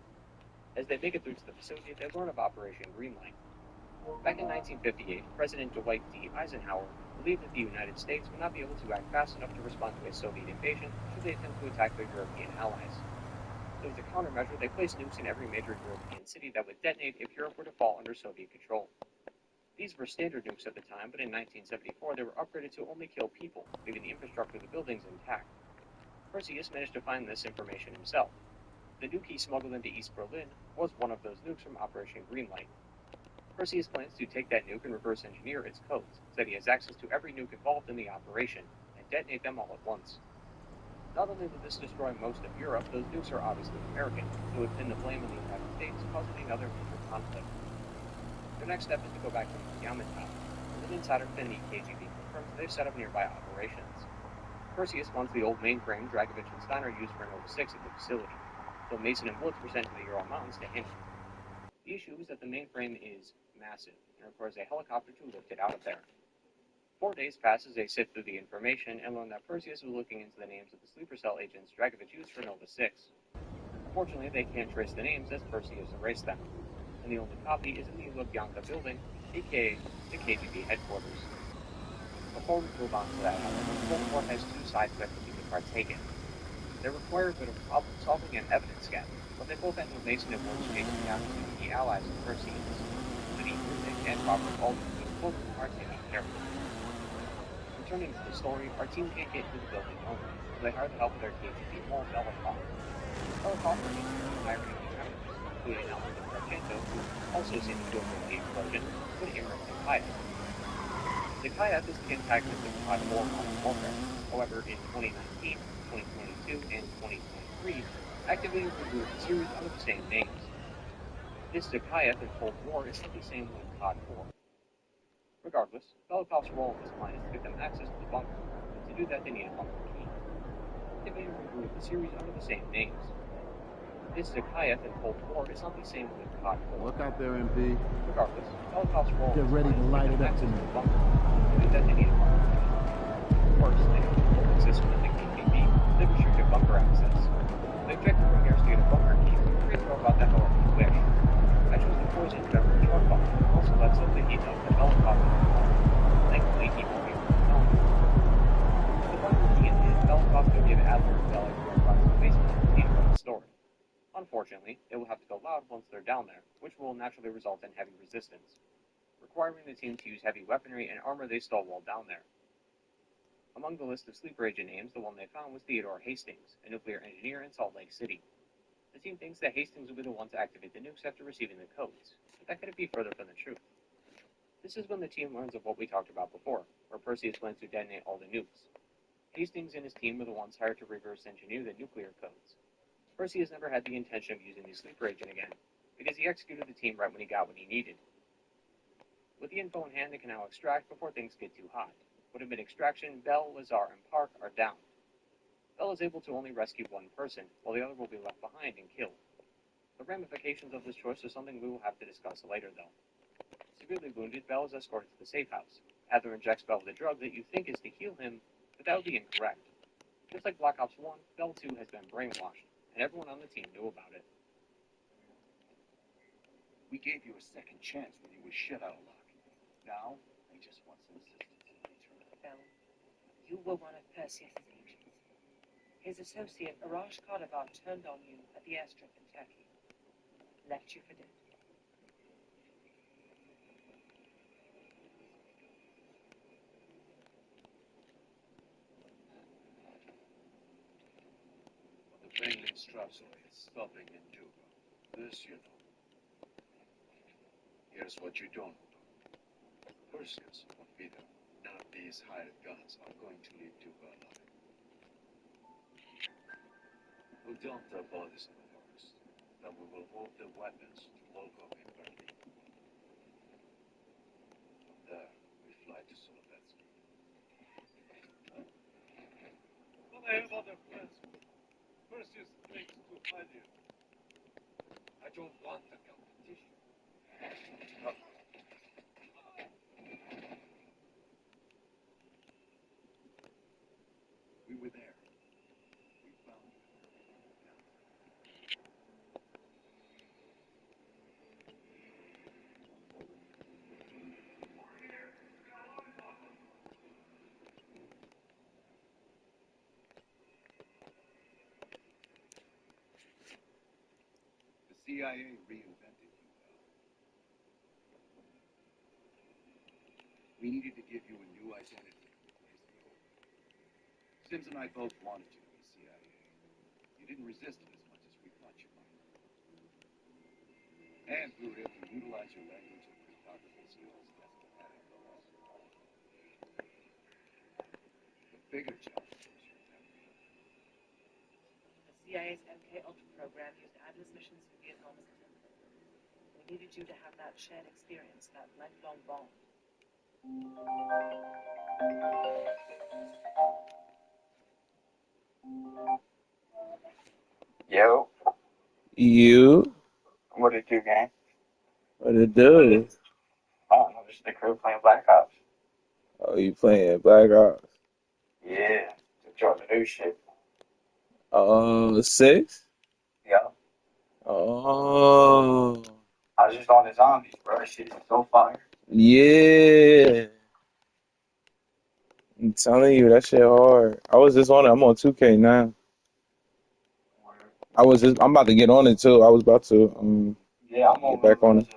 As they make it through to the facility, they learn of Operation Greenlight. Back in 1958, President Dwight D. Eisenhower believed that the United States would not be able to act fast enough to respond to a Soviet invasion should they attempt to attack their European allies. So as a countermeasure, they placed nukes in every major European city that would detonate if Europe were to fall under Soviet control. These were standard nukes at the time, but in 1974 they were upgraded to only kill people, leaving the infrastructure of the buildings intact. Perseus managed to find this information himself. The nuke he smuggled into East Berlin was one of those nukes from Operation Greenlight. Perseus plans to take that nuke and reverse engineer its codes, so that he has access to every nuke involved in the operation, and detonate them all at once. Not only will this destroy most of Europe, those nukes are obviously American, so it would pin the blame on the United States, causing another major conflict. Their next step is to go back to Yamantau, where an insider within the KGB confirms they've set up nearby operations. Perseus wants the old mainframe Dragovich and Steiner used for Nova 6 at the facility, so Mason and Woods were sent to the Ural Mountains to handle it. The issue is that the mainframe is massive and requires a helicopter to lift it out of there. 4 days pass as they sift through the information and learn that Perseus was looking into the names of the sleeper cell agents Dragovich used for Nova 6. Fortunately, they can't trace the names as Perseus erased them, and the only copy is in the Lubyanka building, aka the KGB headquarters. Before we move on to that, however, Cold War has two side quests that you can partake in. They require a bit of problem solving and evidence gathering, but they both end with Mason and Woods chasing down two key allies of Perseus, Liddy Ruzik and Robert Baldwin, who both are taken care of. Returning to the story, our team can't get into the building only, so they hire the help of their KGB mole, Belikov. Belikov remains hiring new members, including Alfred Marchenko, who also seems to have been the explosion, with Imran Zakhaev. Zakhaev is the antagonist of COD 4 Modern Warfare. However, in 2019, 2022, and 2023, Activision removed the series under the same names. This Zakhaev in Cold War is not the same with COD 4. Regardless, Belikov's role in this plan is to give them access to the bunker, and to do that they need a bunker key. Activision removed the series under the same names. This Zakhaev in Cold War is not the same with COD 4. Look out there, MP. Regardless, Belikov's role Get ready to light it up to to me. the bunker, and to do that they need a bunker key. First, they have a full system in the KGB that restricted bunker access. The objective from here is to get a bunker key, free to go about that however you wish. Adler, Bell, and York onto the basement and lead from the story. Unfortunately, they will have to go loud once they're down there, which will naturally result in heavy resistance, requiring the team to use heavy weaponry and armor they stole while down there. Among the list of sleeper agent names, the one they found was Theodore Hastings, a nuclear engineer in Salt Lake City. The team thinks that Hastings will be the one to activate the nukes after receiving the codes, but that couldn't be further from the truth. This is when the team learns of what we talked about before, where Perseus plans to detonate all the nukes. Hastings and his team were the ones hired to reverse engineer the nuclear codes. Perseus never had the intention of using the sleeper agent again, because he executed the team right when he got what he needed. With the info in hand, they can now extract before things get too hot. With a mid-extraction, Bell, Lazar, and Park are down. Bell is able to only rescue one person, while the other will be left behind and killed. The ramifications of this choice are something we will have to discuss later, though. Severely wounded, Bell is escorted to the safe house. Adler injects Bell with a drug that you think is to heal him, but that would be incorrect. Just like Black Ops 1, Bell 2 has been brainwashed, and everyone on the team knew about it. We gave you a second chance when you were shit out of luck. Now, I just want some assistance in return. Bell, you were one of Perseus' agents. His associate, Arash Kardavar, turned on you at the airstrip in Turkey. Left you for dead. The Bengal Strapsoy is stopping in Juba. This you know. Here's what you don't know. Perseus won't be there. None of these hired guns are going to leave Juba alive. We dumped our bodies in the forest. Then we will move the weapons to Logo in Berlin. From there, we fly to Solovetsky. But I have other plans. Perseus thinks to find you. I don't want the competition. We were there. We found you. The CIA reinvented you, Bell. We needed to give you a new identity to replace the old. Sims and I both wanted you to be CIA. You didn't resist it as much as we thought you might. And we were able to utilize your language and cryptography skills as diplomatic goals. The bigger challenge was your memory. The CIA's MK Ultra program used Adler's missions in Vietnam as a template. We needed you to have that shared experience, that lifelong bond. Yo, You? what it do, gang? What it do? I don't know, just the crew playing Black Ops. Oh, you playing Black Ops? Yeah, enjoy the new shit. Oh, 6? Yeah, Oh, I was just on the zombies, bro. That shit is so fire. yeah. I'm telling you, that shit hard. I was just on it. I'm on 2K now. I'm about to get on it too. I was about to Yeah, I'm get back on it.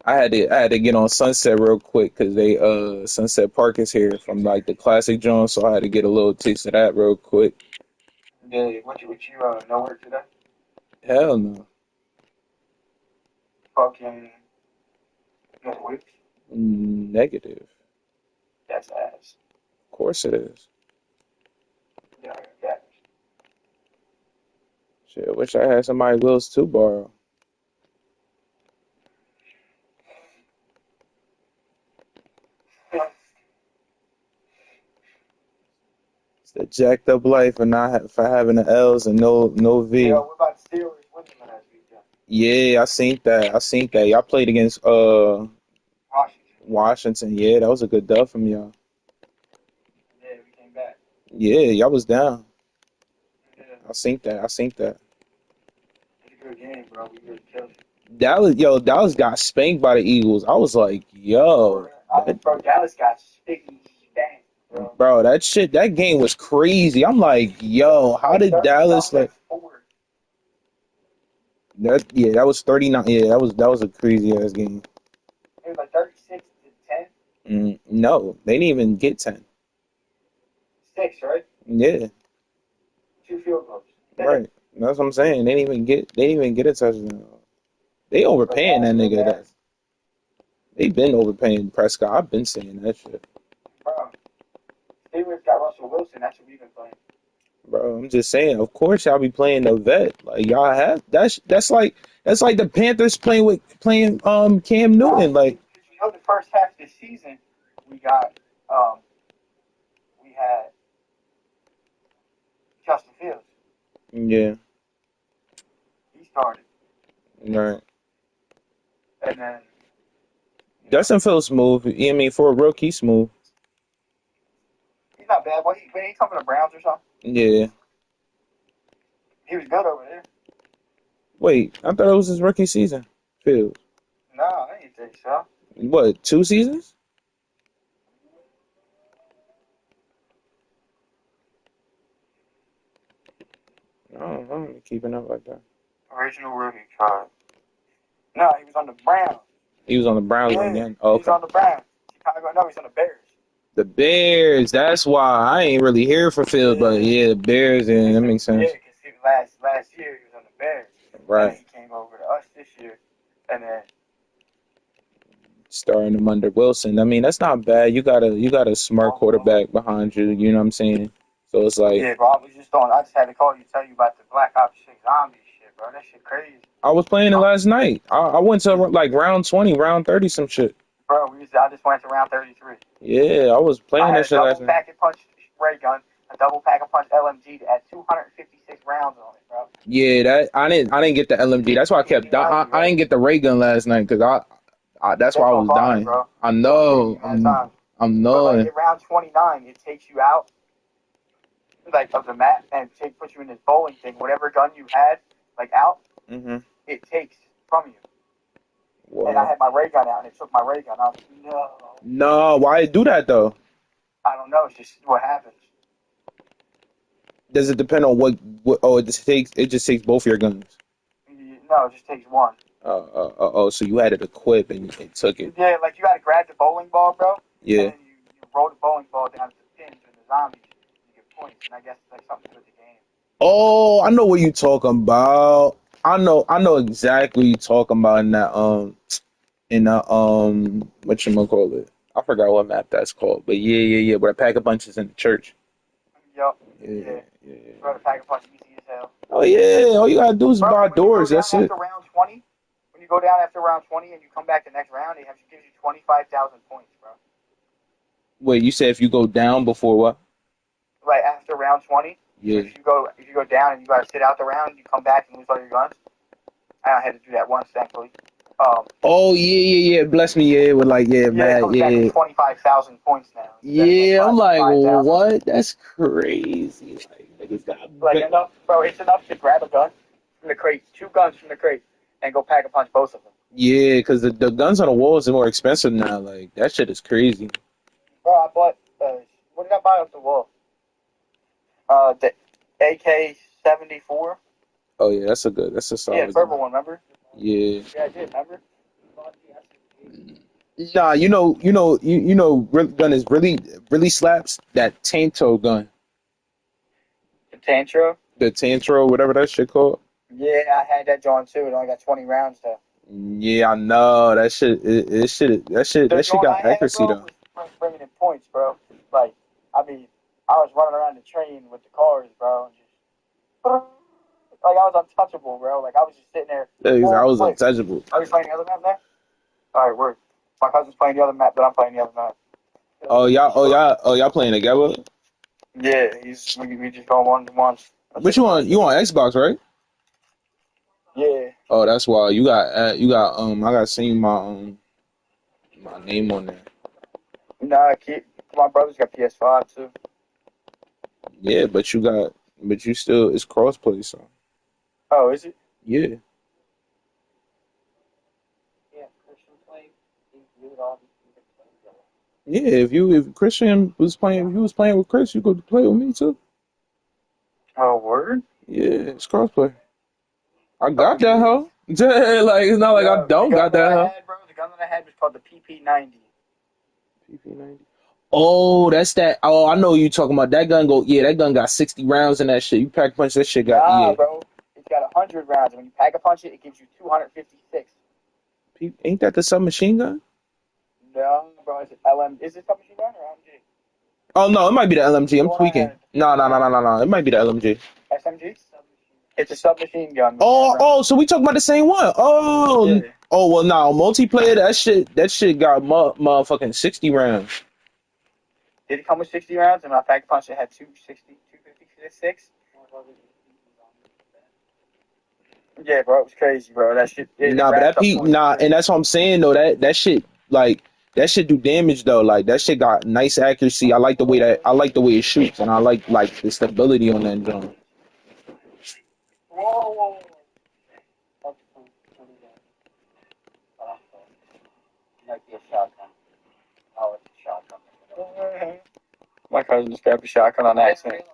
I had to get on Sunset real quick because Sunset Park is here from like the classic joint, so I had to get a little taste of that real quick. Yeah, what you nowhere today? Hell no. Fucking this week? Negative. That's ass. Of course it is. Yeah, yeah. Shit, I wish I had somebody Wills to borrow. It's the jacked up life and not for having the L's and no V. Yeah, we're about to steal this winning last week, yeah. Yeah, I seen that. I seen that. Y'all played against Washington. Washington. Yeah, that was a good dub from y'all. Yeah, we came back. Yeah, y'all was down. Yeah, I seen that. I seen that. it's a good game, bro. We really killed it. Dallas got spanked by the Eagles. I was like, yo, Bro, Dallas got sticky bang. bro. Bro, that game was crazy. I'm like, yo, how did Dallas like that? Yeah, that was 39. Yeah, that was a crazy ass game. It was like 36-10. No, they didn't even get 10. 6, right? Yeah, 2 field goals. right. That's what I'm saying. They didn't even get a touchdown. They overpaying that nigga. They been overpaying Prescott. I've been saying that shit. Bro, Steelers got Russell Wilson. That's what we've been playing. Bro, I'm just saying. Of course, y'all be playing the vet. Like y'all have that's like the Panthers playing Cam Newton. Like The first half of the season, we got we had Justin Fields. yeah, He started, right. and then Justin Fields smooth. I mean, for a rookie, smooth. he's not bad. When he come from the Browns or something, Yeah. he was good over there. Wait, I thought it was his rookie season. Fields. No, I didn't think so. What? 2 seasons? I'm keeping up like that. Original rookie card. No, he was on the Browns. He was on the Browns Yeah, again. Oh, he's okay. on the Browns. Chicago. No, he's on the Bears. The Bears. That's why I ain't really here for Fields, but yeah, the Bears. Yeah, that makes sense. Yeah, because last year he was on the Bears, and then Right. he came over to us this year, and then Starting him under Wilson. I mean, that's not bad. You got a smart quarterback behind you. You know what I'm saying? So it's like yeah, bro. I just had to call you to tell you about the Black Ops 6 zombie shit, bro. That shit crazy. I was playing it last night. I went to like round 20, round 30, some shit. Bro, I just went to round 33. Yeah, I was playing that shit last Double night. pack and punch ray gun, a double pack and punch LMG that had 256 rounds on it, bro. Yeah, that I didn't get the LMG. That's why I kept dying. I didn't get the ray gun last night because that's why I was dying. Bro. I know. I'm But knowing. like at round 29, it takes you out like of the map and puts you in this bowling thing. Whatever gun you had like out, it takes from you. Wow. And I had my ray gun out, and it took my ray gun. I was like, no. No, why it do that though? I don't know. It's just what happens. Does it depend on what? Oh, it just takes both your guns. No, it just takes one. So you had it equipped and it took it. Yeah, like you got to grab the bowling ball, bro. Yeah. And then you roll the bowling ball down to the pins and the zombies. You get points, and I guess it's like something with the game. Oh, I know what you talking about. I know exactly what you talking about in whatchamacallit. I forgot what map that's called, but yeah. Where a pack of bunches in the church. Yup. Yeah. Bro, the pack of punch easy as hell. Oh yeah, all you gotta do is buy doors. That's it. After round 20, when you go down after round 20 and you come back the next round, it gives you 25,000 points, bro. Wait, you said if you go down before what? Like after round 20, Yeah. if you go down and you gotta sit out the round, you come back and lose all your guns. I had to do that once, thankfully. Oh yeah. Bless me, yeah. With like Matt, yeah. 25,000 points now. Yeah, I'm like, what? That's crazy. Enough, bro. It's enough to grab a gun from the crate, 2 guns from the crate, and go pack a punch both of them. Yeah, because the guns on the walls are more expensive now. Like that shit is crazy. Bro, I bought. What did I buy off the wall? The AK-74. Oh yeah, that's a solid. Yeah, the purple one. Remember? Yeah. Yeah, I did. Remember? Nah, gun is really slaps that Tanto gun. The Tantro. The Tantro, whatever that shit called. Yeah, I had that John too. It only got 20 rounds though. Yeah, I know that shit. That shit got accuracy though. Was bringing in points, bro. Like, I mean, I was running around the train with the cars, bro, and just like I was untouchable, bro. Like I was just sitting there. I was untouchable. Are you playing the other map now? All right, word. My cousin's playing the other map, but I'm playing the other map. Y'all playing together? Yeah, we just go 1-1. Which one? You on Xbox, right? Yeah. Oh, that's why you got I got seen my name on there. Nah, my brother's got PS5 too. Yeah, but you still it's crossplay, so. Oh, is it? Yeah. Yeah, Christian play include all the Yeah, if Christian was playing, if you was playing with Chris, you could play with me too. Oh, word? Yeah, it's crossplay. I got Oh, that hoe. Yeah, like it's not like I don't got that hoe. The gun that I had was called the PP90. PP90. Oh, that's that. Oh, I know what you talking about. That gun go. Yeah, that gun got 60 rounds in that shit. You pack punch that shit. Got Nah, yeah. bro. It's got 100 rounds. When you pack a punch it, it gives you 256. Ain't that the submachine gun? No, bro. Is it LM? Is it submachine gun or LMG? Oh no, it might be the LMG. I'm The one I tweaking. had. No. It might be the LMG. SMG? It's a submachine gun. Oh, so we talking about the same one. Yeah. Oh well, now multiplayer. That shit got motherfucking 60 rounds. Did it come with 60 rounds? And my pack punch it had 256. Yeah, bro, it was crazy, bro. That shit. Nah, but and that's what I'm saying though. That shit like that shit do damage though. Like that shit got nice accuracy. I like the way it shoots, and I like the stability on that gun. Whoa. Might be a shotgun. Oh, it's a shotgun. My cousin just grabbed a shotgun on accident.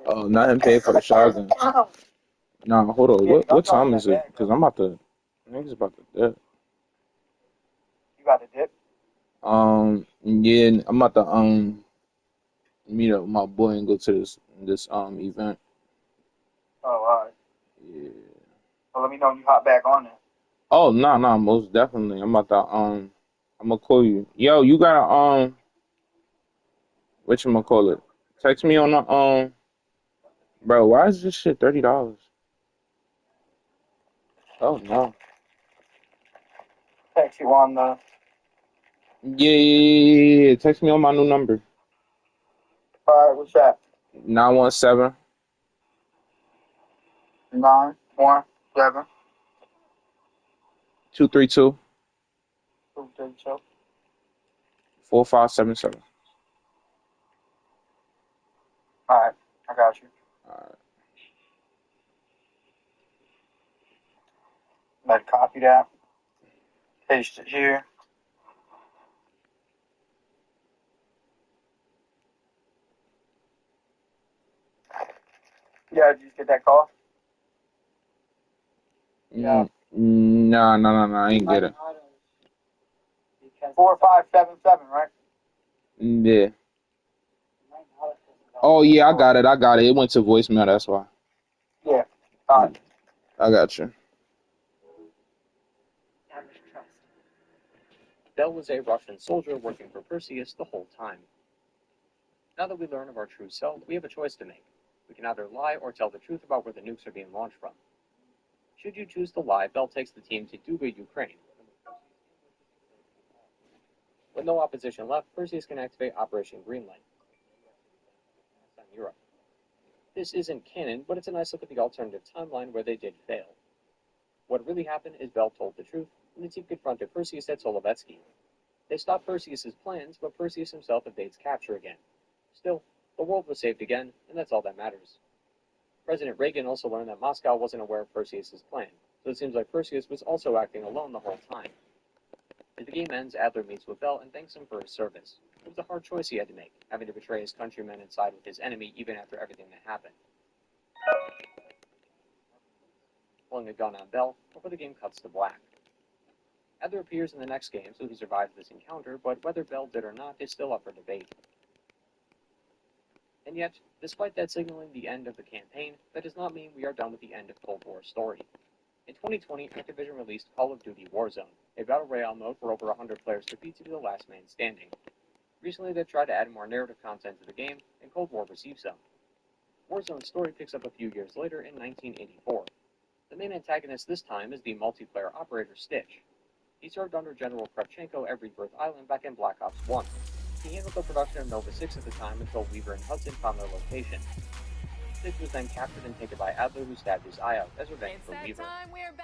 Oh, not him paying for the shotgun. Nah, hold on. What time is it? Because I'm about to. Niggas about to dip. You got to dip? Yeah, I'm about to meet up with my boy and go to this event. Oh, all right. Yeah. Well, let me know when you hop back on it. Oh no, most definitely. I'm about to I'm gonna call you. Yo, you gotta whatchamacallit? Text me on the bro, why is this shit $30? Oh no. Text you on the Yeah. Text me on my new number. all right. What's that? 917 917 232 232. 4577. All right, I got you. Let's copy that. Paste it here. Yeah, did you just get that call? Yeah. No, I ain't get it. 4577, right? Yeah. Oh yeah, I got it. It went to voicemail, that's why. Yeah. All right. I got you. Establish trust. Bell was a Russian soldier working for Perseus the whole time. Now that we learn of our true self, we have a choice to make. We can either lie or tell the truth about where the nukes are being launched from. Should you choose to lie, Bell takes the team to Duga, Ukraine. With no opposition left, Perseus can activate Operation Greenlight on Europe. This isn't canon, but it's a nice look at the alternative timeline where they did fail. What really happened is Bell told the truth, and the team confronted Perseus at Solovetsky. They stopped Perseus's plans, but Perseus himself evades capture again. Still, the world was saved again, and that's all that matters. President Reagan also learned that Moscow wasn't aware of Perseus's plan, so it seems like Perseus was also acting alone the whole time. As the game ends, Adler meets with Bell and thanks him for his service. It was a hard choice he had to make, having to betray his countrymen and side with his enemy even after everything that happened. Pulling a gun on Bell before the game cuts to black. Adler appears in the next game, so he survives this encounter, but whether Bell did or not is still up for debate. And yet, despite that signaling the end of the campaign, that does not mean we are done with the end of Cold War story. In 2020, Activision released Call of Duty Warzone, a battle royale mode where over 100 players compete to be the last man standing. Recently, they tried to add more narrative content to the game, and Cold War received some. Warzone's story picks up a few years later in 1984. The main antagonist this time is the multiplayer operator Stitch. He served under General Kravchenko at Rebirth Island back in Black Ops 1. He handled the production of Nova 6 at the time until Weaver and Hudson found their location. Stitch was then captured and taken by Adler, who stabbed his eye out as revenge for Weaver.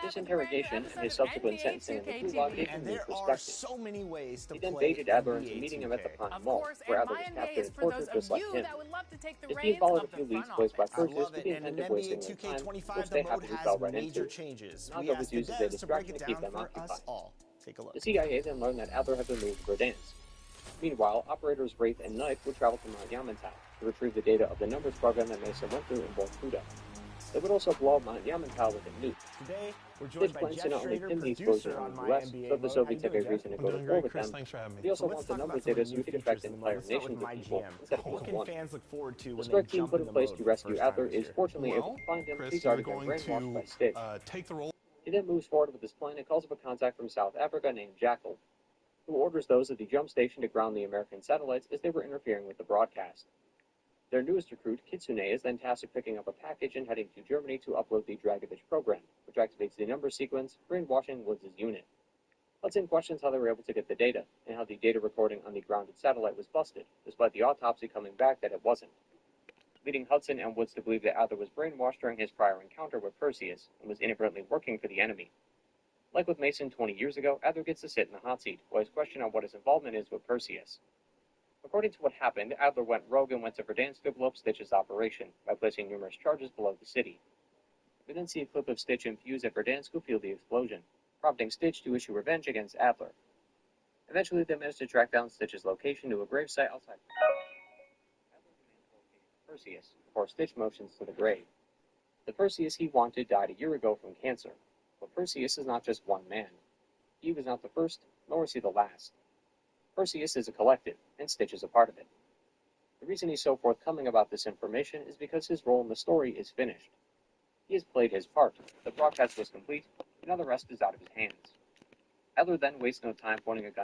This interrogation and his subsequent sentencing in the gulag gave him new perspective. He then baited Adler into meeting him at the Prime Mall, where Adler was captured and tortured just like him. His team followed a few leads placed by Perseus with the intent of wasting their time, which they happily fell right into. Naga was used as a distraction to keep them occupied. The CIA then learned that Adler had been moved to Verdansk. Meanwhile, operators Wraith and Knight would travel to Mount Yamantau to retrieve the data of the numbers program that Mesa went through in Vorkuta. They would also blow up Mount Yamantau with a nuke. Today, we're joined Stitch by plans to Jeff not only Schrader, pin the explosion producer on on the my US, NBA so the Mode. How you Soviets have doing, a Jeff? reason to I'm go to doing war great, with Chris. them. Thanks for having me. They also So let's want the talk about numbers some of data the so new we could features affect in the entire mode. Let's start nations with of my people GM. instead of What just can one. fans look forward to The when they SCART team jump put in in the place mode to for the rescue first time Adler this is year? fortunately able Well, to find him, Chris, he's you're already been going brainwashed by to Stitch. take the role. He then moves forward with his plan and calls up a contact from South Africa named Jackal, who orders those at the jump station to ground the American satellites as they were interfering with the broadcast. Their newest recruit, Kitsune, is then tasked with picking up a package and heading to Germany to upload the Dragovich program, which activates the number sequence, brainwashing Woods' unit. Hudson questions how they were able to get the data, and how the data recording on the grounded satellite was busted, despite the autopsy coming back that it wasn't, leading Hudson and Woods to believe that Adler was brainwashed during his prior encounter with Perseus, and was inadvertently working for the enemy. Like with Mason 20 years ago, Adler gets to sit in the hot seat, while he's questioned on what his involvement is with Perseus. According to what happened, Adler went rogue and went to Verdansk to blow up Stitch's operation, by placing numerous charges below the city. We then see a clip of Stitch and Fuse at Verdansk who feel the explosion, prompting Stitch to issue revenge against Adler. Eventually, they manage to track down Stitch's location to a gravesite outside. Adler demands to locate Perseus, before Stitch motions to the grave. The Perseus he wanted died a year ago from cancer, but Perseus is not just one man. He was not the first, nor is he the last. Perseus is a collective, and Stitch is a part of it. The reason he's so forthcoming about this information is because his role in the story is finished. He has played his part, the broadcast was complete, and now the rest is out of his hands. Adler then wastes no time pointing a gun